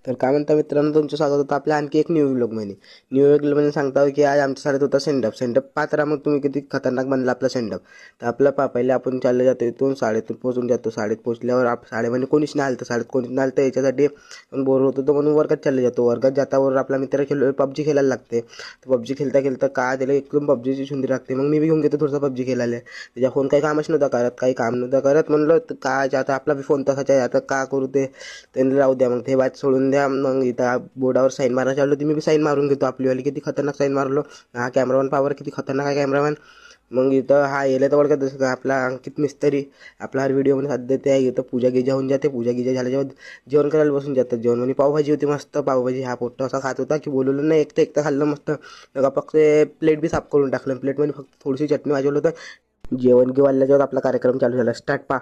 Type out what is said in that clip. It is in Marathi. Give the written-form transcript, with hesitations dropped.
तर काय म्हणता मित्रांनो, तुमचं स्वागत होतं आपल्या आणखी एक न्यू व्लॉगमध्ये. न्यू व्लॉगमध्ये सांगता की आज आमच्या शाळेत होता सेंडअप. सेंडअप पाहत राहा मग तुम्ही किती खतरनाक बनला आपला सेंडअप. तर आपलं पहिले आपण चालले जातो इथून शाळेतून पोहोचून जातो. शाळेत पोहोचल्यावर शाळेमध्ये कोणीच नाही आलं, तर शाळेत कोणीच नाही आलं तर याच्यासाठी पण बोर होत होतो म्हणून वर्गात चालले जातो. वर्गात जातावर आपला मित्र पबजी खेळायला लागते. तर पबजी खेळता खेळता काय त्याला एकदम पबजीची छुंदी लागते. मग मी बी घेऊन घेतो थोडंसं पबजी खेळायला. त्याच्या फोन काही कामच नव्हता करत, काही काम नव्हतं करत. म्हणलं तर काय आता आपला बी फोन तसाच आहे, आता का करू ते त्यांनी राहू द्या, मग ते बात सोडून द्या. मग इथं बोर्डावर साईन मारायला चाललो, ती मी बी साईन मारून घेतो. आपलीवाली किती खतरनाक साईन मारलो. हा कॅमेरामॅन पावर किती खतरनाक आहे कॅमेरामॅन. मग इथं हा येले तर ओळखत जसं आपला अंकित मिस्त्री आपला हर व्हिडिओमध्ये साथ देते आहे. इथं पूजा गिजा होऊन जाते. पूजा गिजा झाल्याच्या जेवण करायला बसून जातात. जेवण आणि पावभाजी होती मस्त पावभाजी. हा पोट्टा असा खात होता की बोलवलं नाही, एकटं खाल्लं मस्त. नका फक्त प्लेट बी साफ करून टाकलं. प्लेटमध्ये फक्त थोडीशी चटणी वाजवलं होतं. जेवण वाढल्याच्यावर आपला कार्यक्रम चालू झाला. स्टार्ट पा.